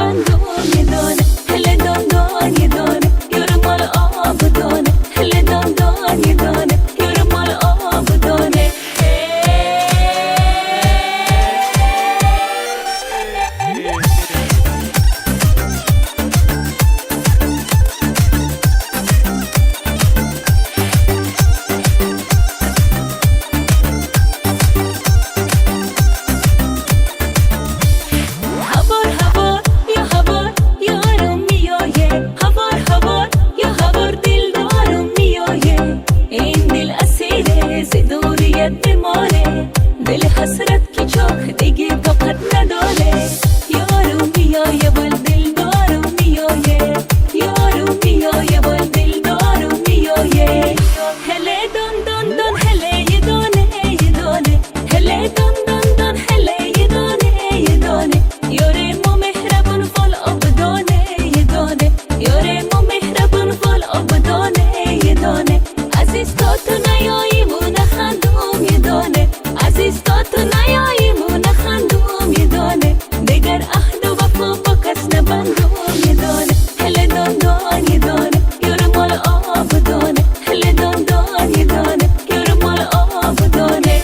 نبندم یه دانه هل دان یه دانه یارو مال آب دانه هل دان یه دانه یارو مال آب دانه دل حسرت کی چاک دیگه طاقت نداره یارو میایه بال دل دارو میایه یارو میایه بال دل دارو میایه هله دان هله یه دانه هله دان هله یه دانه یاره ما مهربون فال آب دانه یه دانه یاره ما مهربون فال آب دانه یه دانه عزیز تا تو نیاییمون خندوم یه دانه عزیز تا تو نیاییمون خندوم یه دانه دگر عهد و وفا با کس نبندم یه دانه هل دان یه دانه یارو مال آب دانه هل دان یه دانه یارو مال آب دانه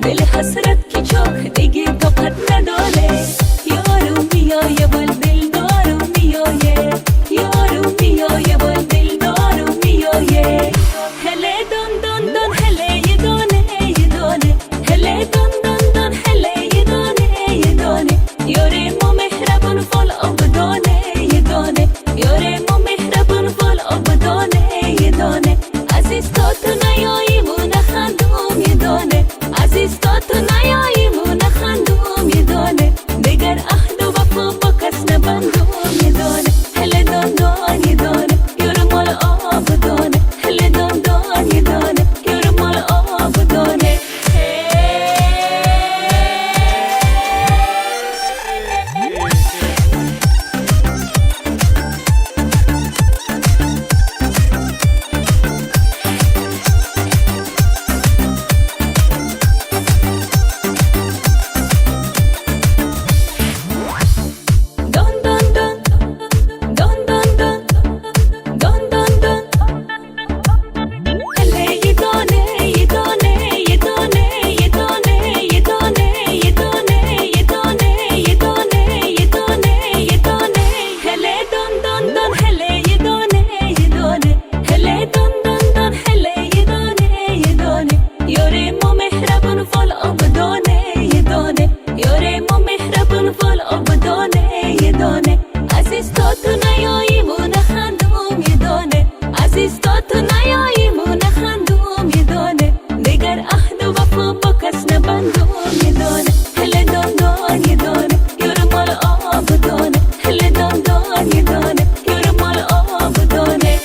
دل حسرت کی چاک دیگه طاقت نداره یارو میایه بال دل دارو میایه یارو میایه بال دل دارو میایه هله دان هله یه دانه هله دان هله یه دانه یاره ما مهربون فال آب دانه یه دانه یاره ما مهربون فال آب دانه یه دانه عزیز تا تو نیاییمون خندوم یه دانه عزیز تا تو نیاییمون خندوم یه دانه دگر عهد و وفا با کس نبندم یه دانه هل دان یه دانه یارو مال آب دانه هل دان یه دانه یارو مال آب دانه عزیز تا تو نیاییمون خندوم یه دانه عزیز تا تو نیاییمون خندوم یه دانه دگر عهد و وفا با کس نبندم یه دانه هل دان یه دانه یارو مال آب دانه هل دان یه دانه یارو مال آب دانه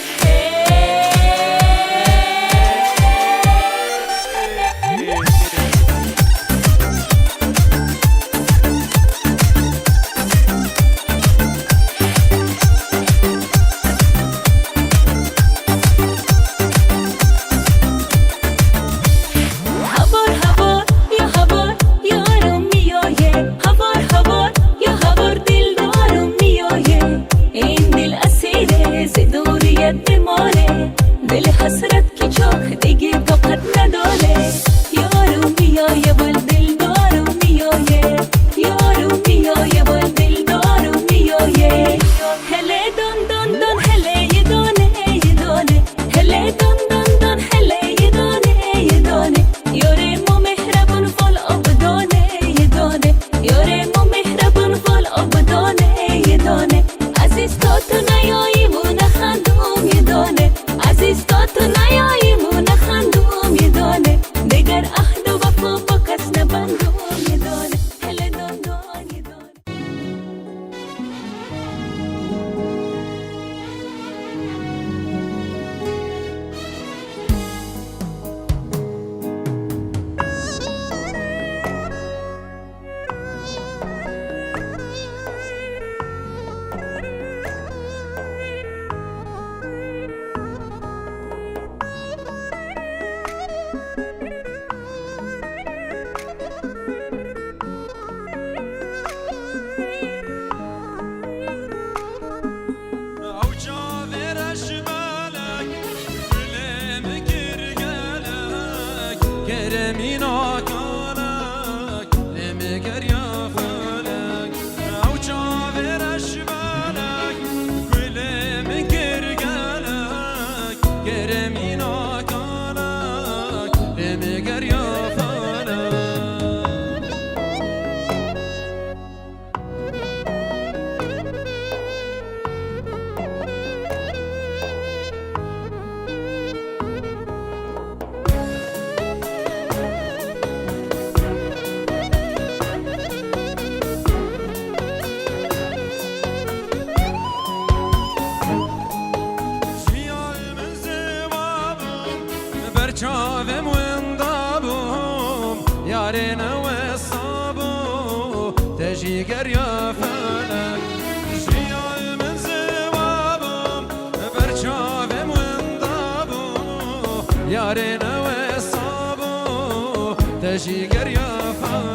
تشيقر يا فلك شياي من زوابم برشافم وانضابو يارنا وصابو تشيقر يا فلك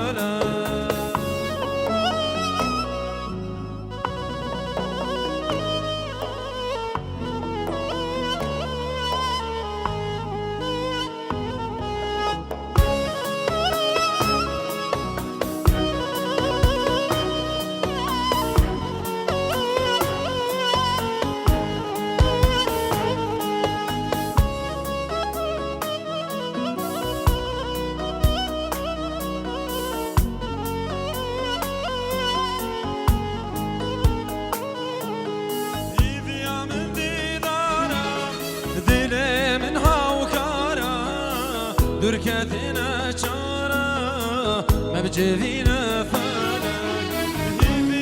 دركتنا شارة ما بجفينا فلك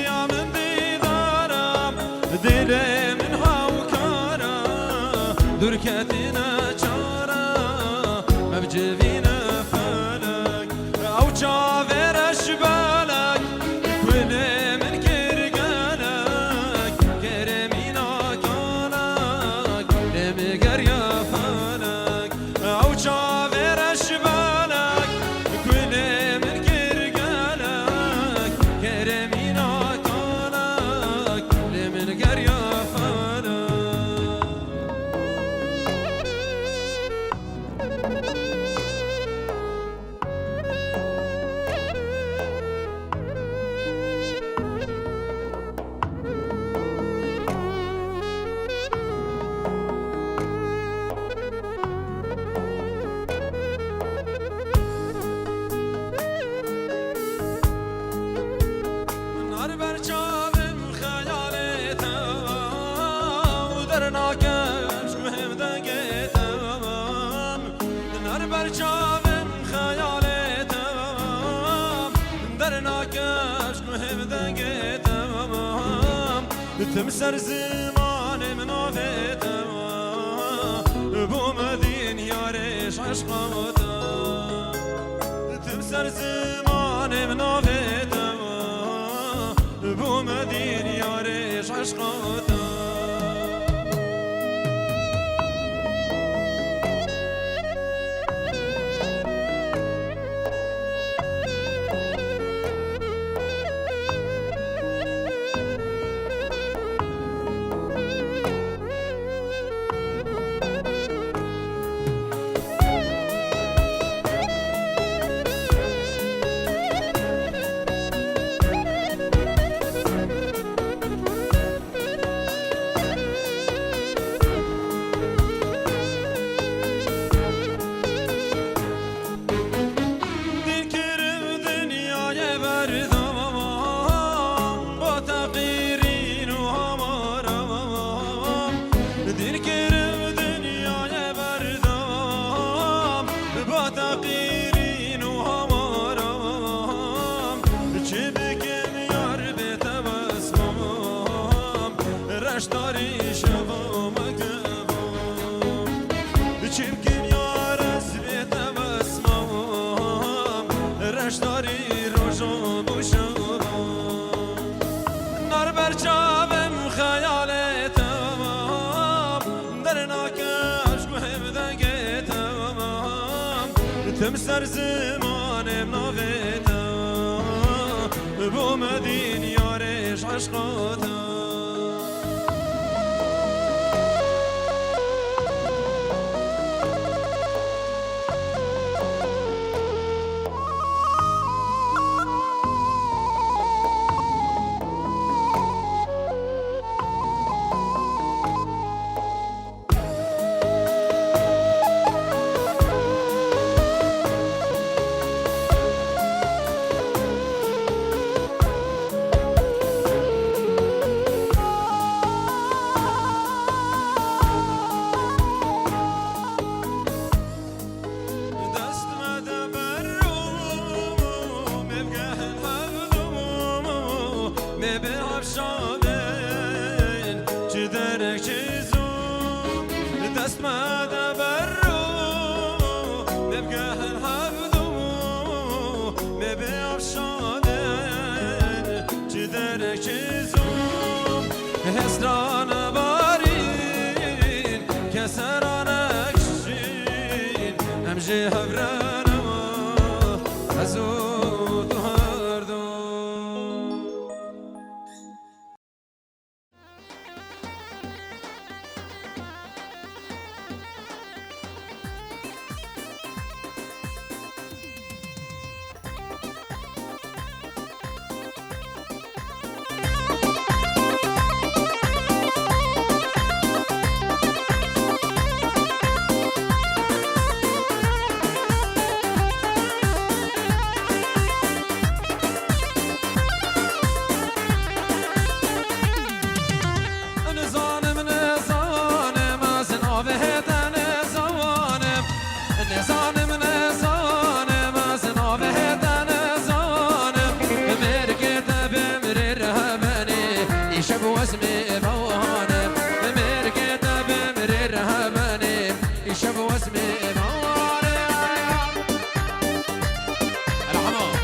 يا من ديدارم دلي من هاوكارة دركتنا شارة ما بجفينا فلك أو شافر أشبالك كل من كرقالك كرمينا كالك لمقر يا فلك أو شافر برشافم خيالتم در ناکش مهم دنگتم تمسر زمان منافتم بومدین یارش عشقاتم تمسر زمان منافتم بومدین یارش عشقاتم داری شوام گوام چمکن یار از بیت بسمام رش داری روزو بشوام نار برچاوم خیالتم در ناکش مهم دنگتم تمسر زمانم نافتم بومدین یارش عشقاتم يشب واسمي بواني مرقد بمر الرهباني يشب واسمي بواني الحمام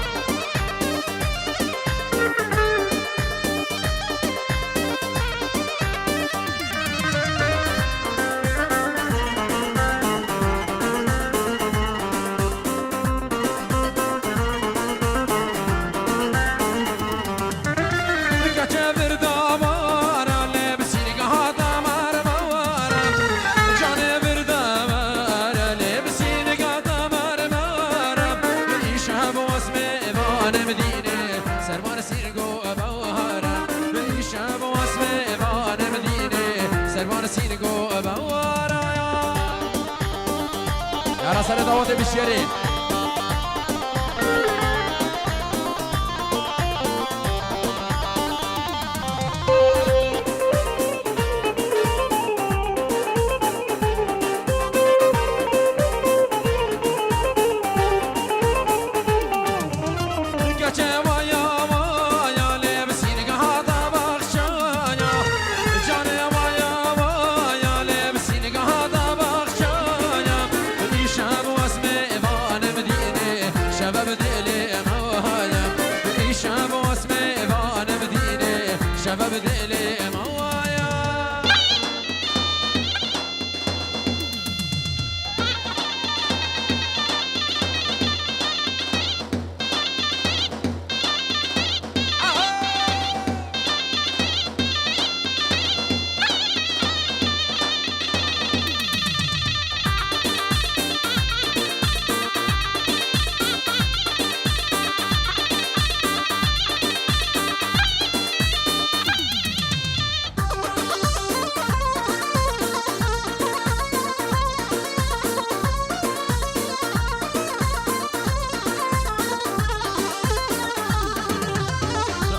يا رسالة دعوة بالشريف شباب دلي موايا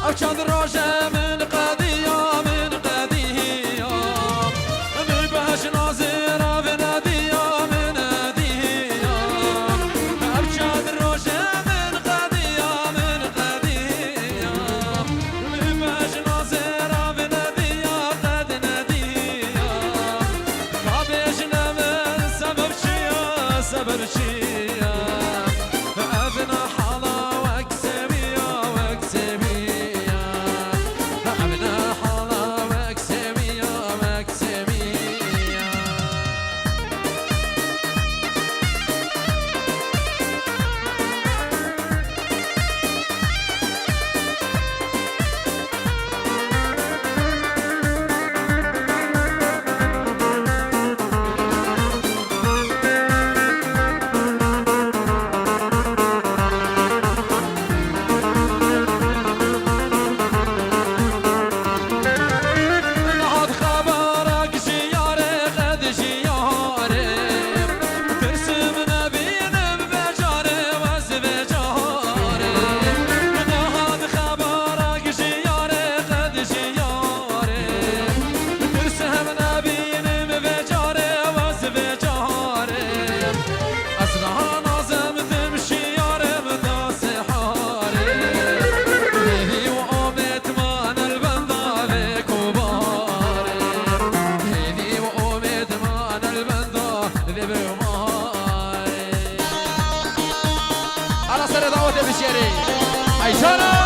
أبشاد الرجاء من قضية من قضية من بهش ناظرة بنادية من نادية أبشاد الرجاء من قضية من قضية من بهش ناظرة بنادية قد نادية قابشنا من سبب شيا سبب شيا أبنا حلا واكسبيا واكسبيا أبنا حلا واكسبيا واكسبيا نهض خبرك جياري قد جياري ترسم نبينا بجاري وز بجاري نهض خبرك جياري قد جياري ترسم نبينا بجاري وز بجاري أصلها نظم تمشي ياري بدا سحاري هذي وقومت مان البندا بكباري هذي وقومت مان البندا بماري على سر دعوة بالشيري عيشانا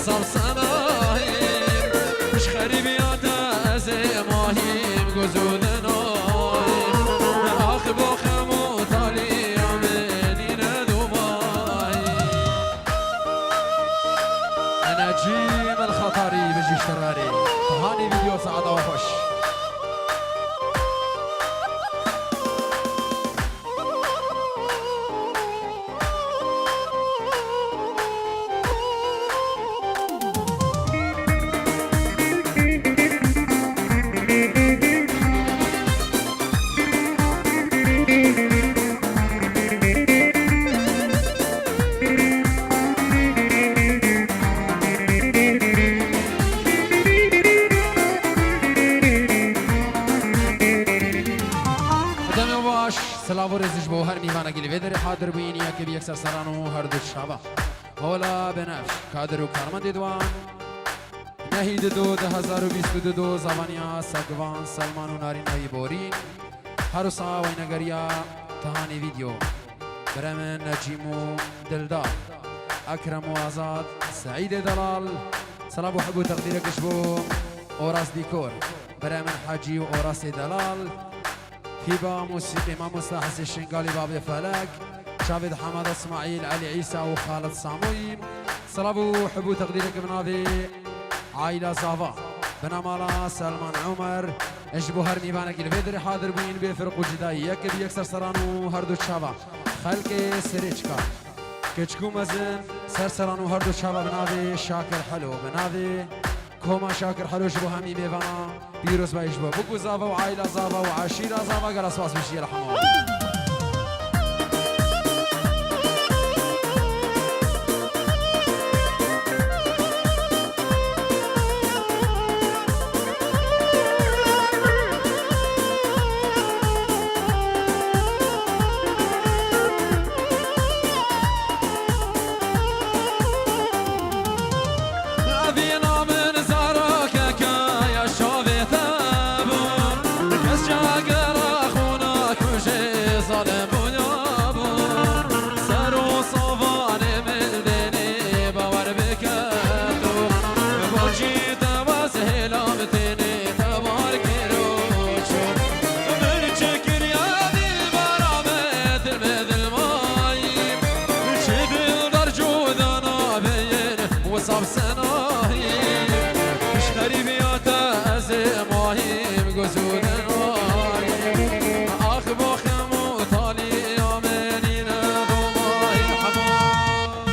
وصل صنايم مش خريب يا تازي ماهيم قزود نايم اخبو خمو طالي عملين دماي انا جيم الخطري بجي اشتراري هاني فيديو سعادة وخش سلام و رزش بو هر میوانه گلی ودری حاضر بین یکی بی اکثر سرانو هر دو شبه مولا بنفش کادر و کارمند دوان نهید 2022 زبانیا سگوان سلمان و نارین های بورین هر سا و نگریا تهانی ویدیو برمن نجیم و دلدار اکرم و آزاد سعید دلال سلام و حب و تقدیرکش بو اوراس دیکور برمن حاجی و اوراس دلال هبة موسيقي ما مصلحة الشنقالي بابي فلك شافد حمد اسماعيل علي عيسى وخالد صامويل صلابو حبو تقديرك بنادي عائلة صافا بنامالا سلمان عمر اجبو هرمي بانك الفيدري حاضر بين بفرق وجداي يكب يكسر سرانو هردو شابا خلقي سريچكا كچكو مزن سرسرانو هردو شابا بنادي شاكر حلو بنادي كوما شاكر حلو جبو همي بيفانا بيروس بايجبو بوكو زافا وعائلة زافا وعشيرة زافا قال اسواس بشي رحمه صاب سناهي مش غريب يا تازي ماهيم قزود ناهي اخبو خمو طالي يومين ضماي حمام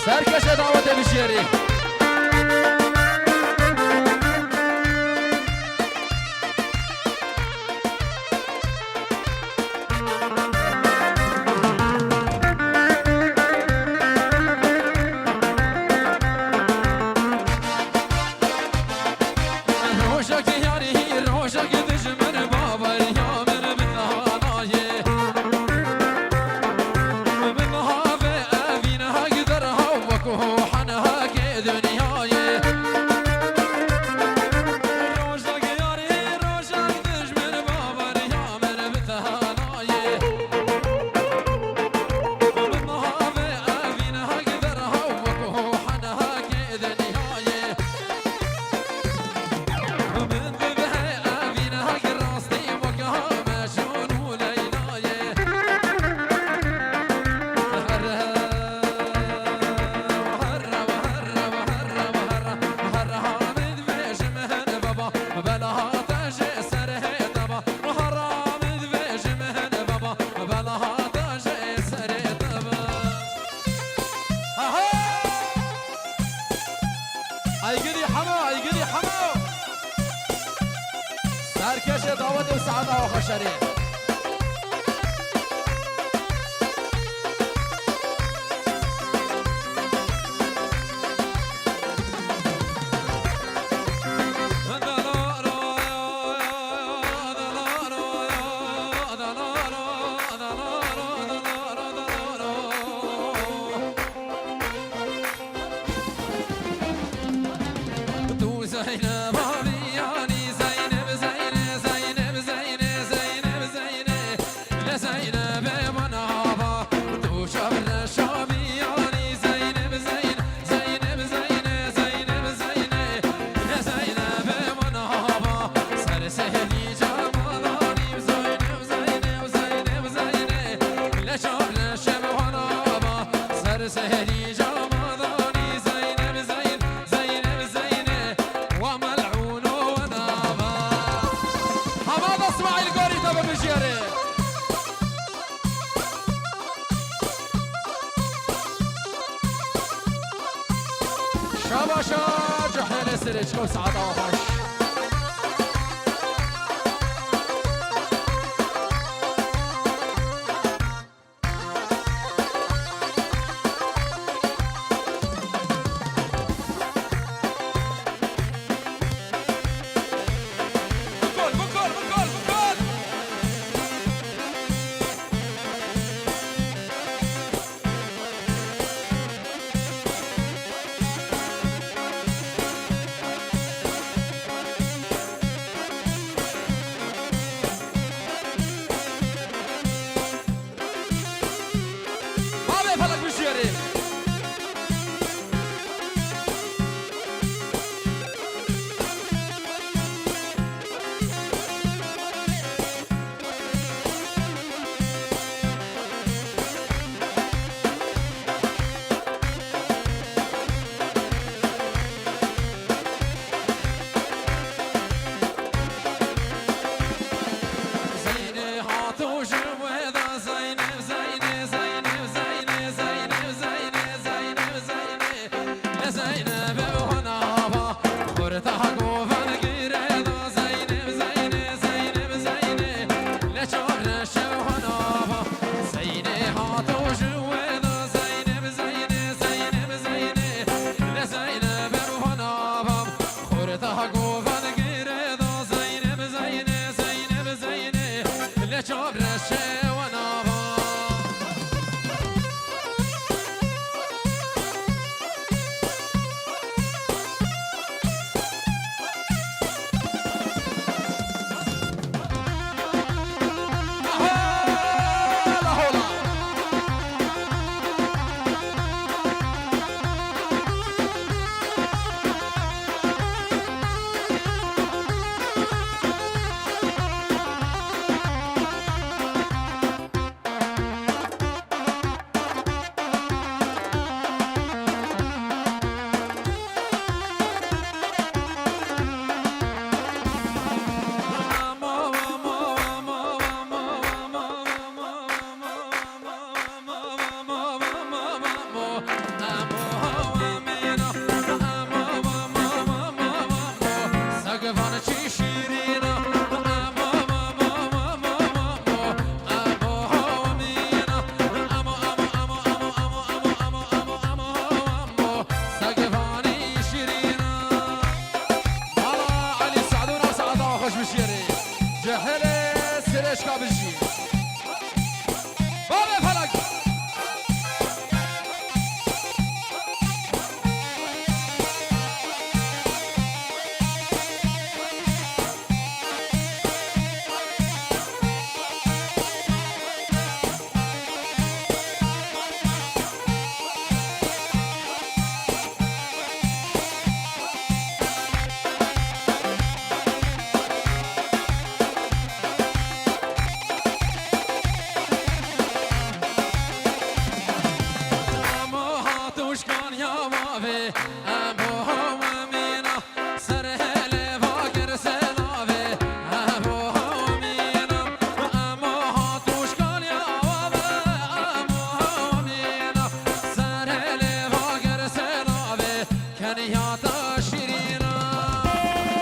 سركش دعوة بشيري روشك ياري روشك دجمن بابا اليوم بالنهاية بالنهاية أبينها قدرها وكوحنها كده باشه دعوت و سعادت و خوشری شاباشا جحيل سريج وسعادة وخش سر